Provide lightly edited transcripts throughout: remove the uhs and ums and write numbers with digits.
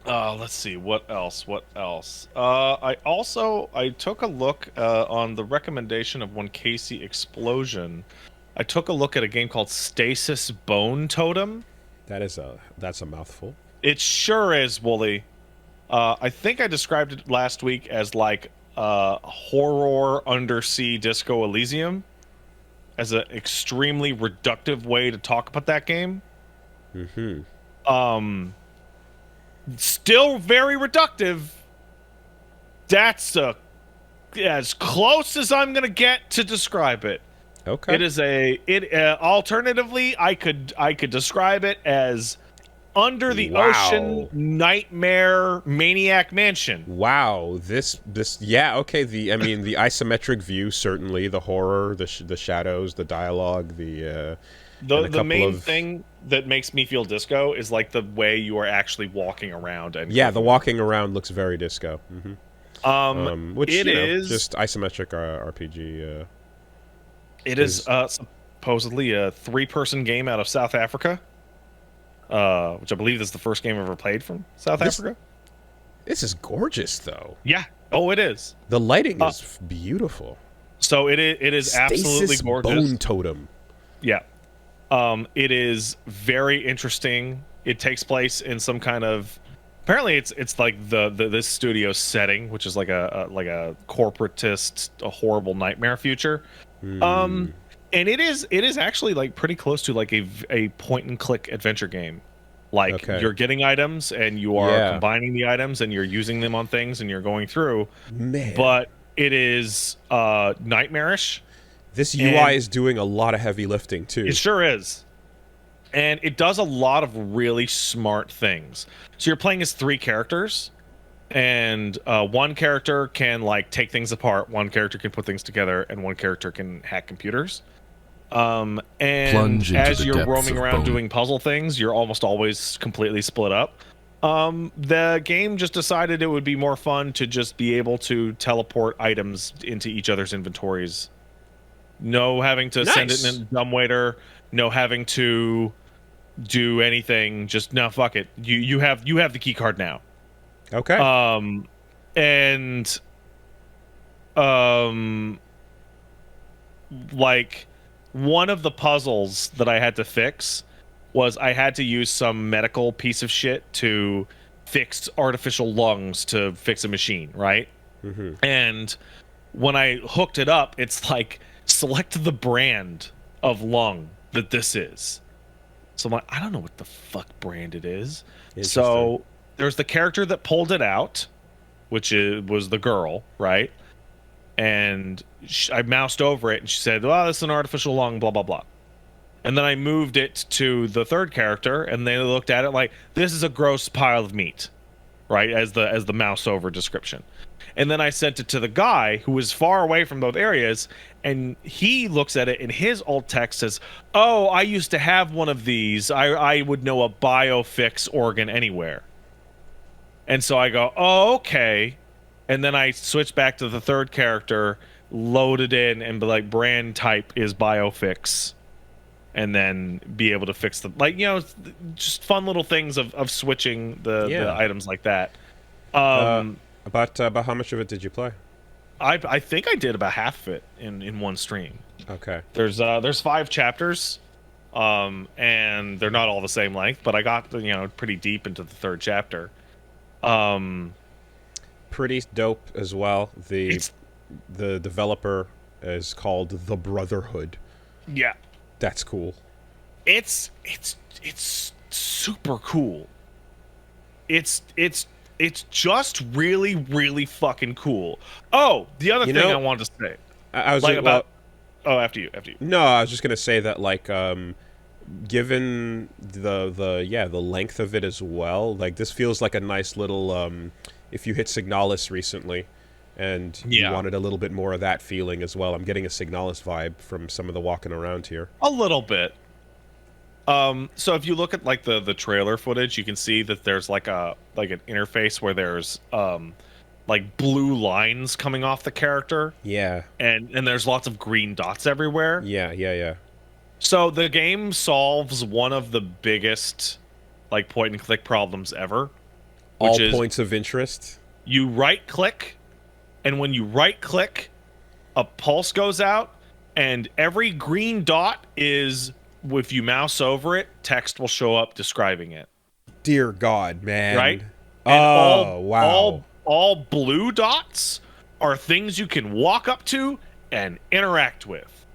Let's see what else. What else? I took a look on the recommendation of one Casey Explosion. I took a look at a game called Stasis Bone Totem. That's a mouthful. It sure is, Wooly. I think I described it last week as like horror undersea Disco Elysium as an extremely reductive way to talk about that game. Mm-hmm. Um, Still very reductive. That's as close as I'm gonna get to describe it. Okay. It is alternatively, I could describe it as under the ocean Wow. nightmare maniac mansion. Wow. This yeah, okay, the isometric view, certainly, the horror, the shadows, the dialogue, and a The couple main of thing that makes me feel disco is like the way you are actually walking around and yeah, the clicking. walking around looks very disco. Which, It is just isometric RPG it is is supposedly a 3-person game out of South Africa, which I believe is the first game I've ever played from South this Africa. this is gorgeous though. Yeah. Oh, it is. The lighting is beautiful. So it is absolutely Stasis gorgeous. Bone Totem. Yeah. It is very interesting. It takes place in some kind of apparently it's like the this studio setting, which is like a corporatist, a horrible nightmare future. Hmm. And it is actually like pretty close to like a point and click adventure game. Like Okay. you're getting items and you are Yeah. combining the items and you're using them on things and you're going through, Man. but it is nightmarish. This UI And is doing a lot of heavy lifting it too. sure is. And it does a lot of really smart things. So you're playing as 3 characters, and one character can like take things apart, one character can put things together, and one character can hack computers. And Plunge into as the you're depths roaming of around bone. doing puzzle things, you're almost always completely split up. The game just decided it would be more fun to just be able to teleport items into each other's inventories. No having to send it Nice. in a dumbwaiter, no having to do anything. Just no, fuck it. You have the key card now. Okay. And um like one of the puzzles that I had to fix was I had to use some medical piece of shit to fix artificial lungs to fix a machine, right? Mm-hmm. And when I hooked it up, it's like select the brand of lung that this is. So I'm like, I don't know what the fuck brand it is. Interesting. So there's the character that pulled it out, was the girl, right? And I moused over it, and she said, "Well, this is an artificial lung, blah blah blah." And then I moved it to the third character, and they looked at it like, "This is a gross pile of meat," right? As the mouse over description. And then I sent it to the guy who was far away from both areas, and he looks at it, and his alt text says, "Oh, I used to have one of these. I would know a biofix organ anywhere." And so I go, "Oh, okay." And then I switch back to the third character, load it in, and be like, brand type is biofix. And then be able to fix the, like, just fun little things of switching the Yeah. items like that. Uh, Um, about how much of it did you play? I think I did about half of it in one stream. Okay. There's 5 chapters, and they're not all the same length, but I got pretty deep into the third chapter. Pretty dope as well. It's The developer is called The Brotherhood. yeah, That's cool. it's super cool. It's just really really fucking cool. Oh, the other You thing know, I wanted to say, I was like well, about oh after you. no, I was just gonna say that like given the length of it as well, like this feels like a nice little if you hit Signalis recently and you Yeah, wanted a little bit more of that feeling as well. I'm getting a Signalis vibe from some of the walking around here. a little bit. So if you look at like the trailer footage, you can see that there's like an interface where there's like blue lines coming off the character, Yeah. and there's lots of green dots everywhere. Yeah. So the game solves one of the biggest like point and click problems ever, which All is points of interest. you right click, and when you right click, a pulse goes out, and every green dot is, if you mouse over it, text will show up describing it. Dear God, Right? man. And Oh, wow. all blue dots are things you can walk up to and interact with.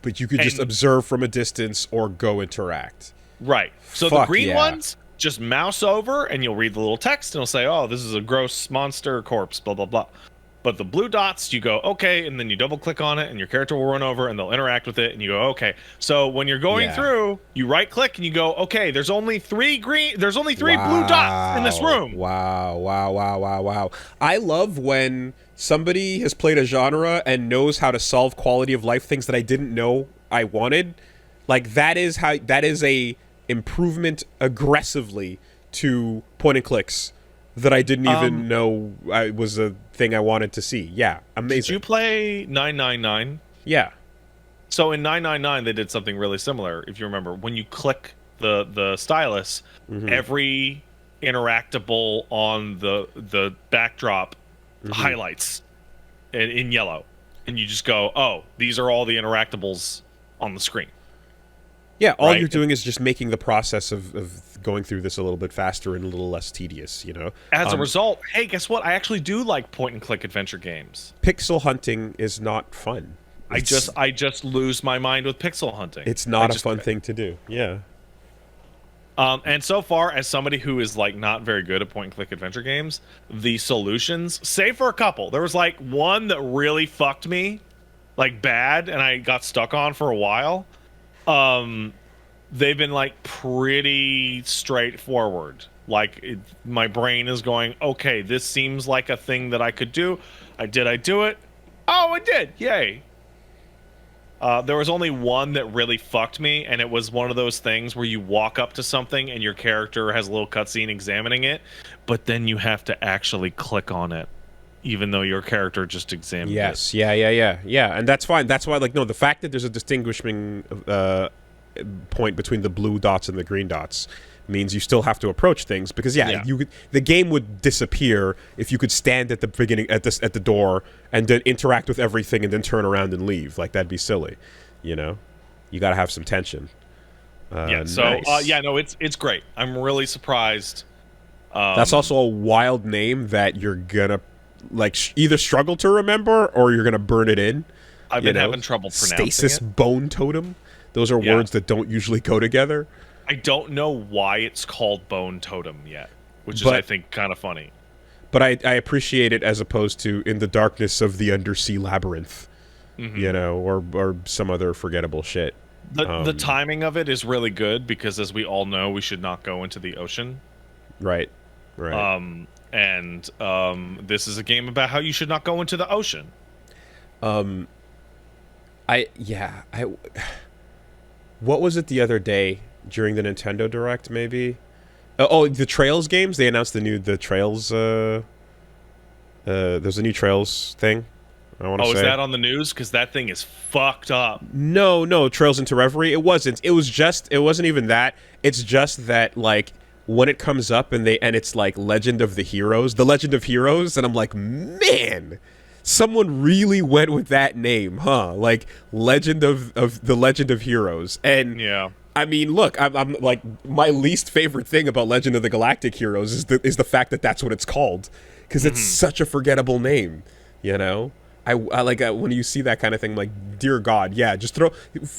But you could just And observe from a distance or go interact. right. So the Fuck green yeah. ones, just mouse over and you'll read the little text and it'll say, "Oh, this is a gross monster corpse, blah blah blah." But the blue dots, you go, "Okay," and then you double click on it and your character will run over and they'll interact with it and you go, "Okay." So when you're going Yeah. through, you right click and you go, "Okay, there's only three blue dots in this room." Wow, wow, wow, wow, wow. I love when somebody has played a genre and knows how to solve quality of life things that I didn't know I wanted. Like that is a improvement aggressively to point and clicks that I didn't even know was a thing I wanted to see. Yeah, amazing. Did you play 999? Yeah. So in 999 they did something really similar. If you remember, when you click the stylus, every interactable on the backdrop highlights in yellow, and you just go, "Oh, these are all the interactables on the screen." Yeah, all Right? you're doing is just making the process of going through this a little bit faster and a little less tedious, you know? As a result, hey, guess what? I actually do like point and click adventure games. Pixel hunting is not fun. I just lose my mind with pixel hunting. It's not a fun thing to do. Yeah. And so far, as somebody who is like not very good at point and click adventure games, the solutions, save for a couple, there was like one that really fucked me, like bad, and I got stuck on for a while. They've been like pretty straightforward. Like my brain is going, okay, this seems like a thing that I could do. I do it? Oh, I did. Yay. There was only one that really fucked me, and it was one of those things where you walk up to something and your character has a little cutscene examining it, but then you have to actually click on it, even though your character just examined it. Yes, yeah, and that's fine. That's why, like, no, the fact that there's a distinguishing point between the blue dots and the green dots means you still have to approach things because the game would disappear if you could stand at the beginning at the door and then interact with everything and then turn around and leave. Like that'd be silly, you know. You got to have some tension. Nice. It's great. I'm really surprised. That's also a wild name that you're gonna like either struggle to remember or you're gonna burn it in. I've been having trouble pronouncing Stasis it. Bone Totem. Those are words that don't usually go together. I don't know why it's called Bone Totem yet, which is, I think, kind of funny. But I appreciate it as opposed to In the Darkness of the Undersea Labyrinth, you know, or some other forgettable shit. The timing of it is really good because, as we all know, we should not go into the ocean. Right. This is a game about how you should not go into the ocean. What was it the other day during the Nintendo Direct? Maybe. The Trails games. They announced the Trails. There's a new Trails thing. I want to say. Is that on the news? Because that thing is fucked up. No, Trails into Reverie. It wasn't. It wasn't even that. It's just that like when it comes up and it's like Legend of the Heroes, and I'm like, man. Someone really went with that name, huh? Like Legend of the Legend of Heroes. And yeah. I mean, look, I'm like my least favorite thing about Legend of the Galactic Heroes is the fact that that's what it's called because it's such a forgettable name, you know? I like when you see that kind of thing, I'm like, dear God, yeah, just throw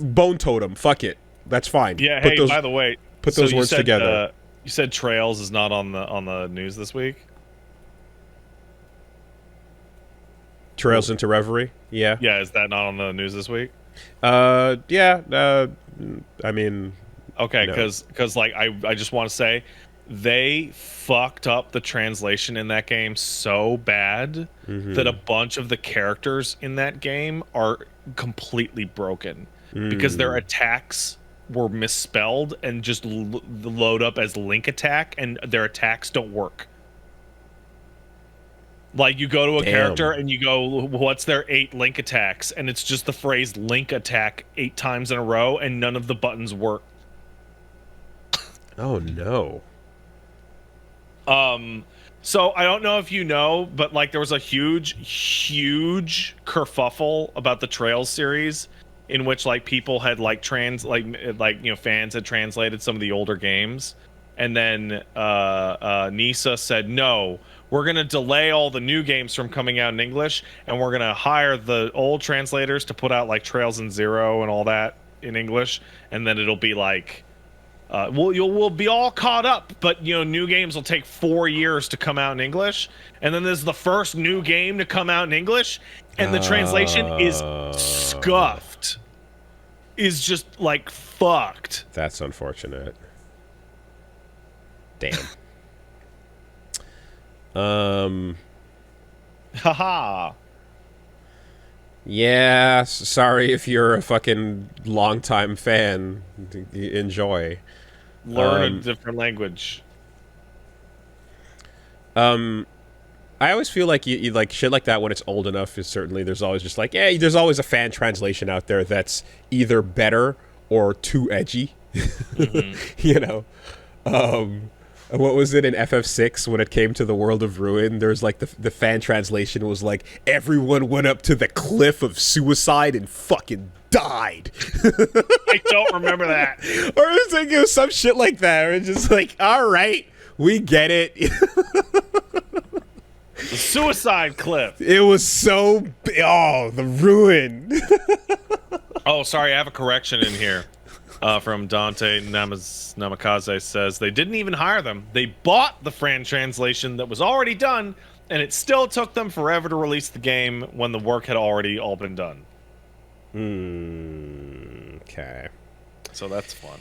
Bone Totem, fuck it. That's fine. Yeah, by the way, put those words together. You said Trails is not on the news this week? Trails into Reverie, yeah. Yeah, is that not on the news this week? I mean, okay, because like I just want to say they fucked up the translation in that game so bad that a bunch of the characters in that game are completely broken because their attacks were misspelled and just load up as Link attack, and their attacks don't work. Like, you go to a character and you go, what's their 8 Link attacks? And it's just the phrase Link attack 8 times in a row, and none of the buttons work. Oh, no. So I don't know if you know, but like there was a huge kerfuffle about the Trails series, in which like people had like fans had translated some of the older games, and then NISA said no, we're gonna delay all the new games from coming out in English, and we're gonna hire the old translators to put out like Trails and Zero and all that in English, and then it'll be like. We'll be all caught up, but new games will take 4 years to come out in English, and then there's the first new game to come out in English, and the translation is scuffed, is just like fucked. That's unfortunate. Damn. Haha. Yeah, sorry if you're a fucking longtime fan. Enjoy. Learn a different language. I always feel like you like shit like that when it's old enough. Is certainly there's always just like there's always a fan translation out there that's either better or too edgy. What was it in FF6 when it came to the World of Ruin? There's like the fan translation was like everyone went up to the cliff of suicide and fucking died. I don't remember that. Or it was some shit like that. Or it's just like, all right, we get it. The suicide cliff. It was so the ruin. Oh, sorry, I have a correction in here. From Dante Namikaze says they didn't even hire them. They bought the Fran translation that was already done, and it still took them forever to release the game when the work had already all been done. Okay. So that's fun.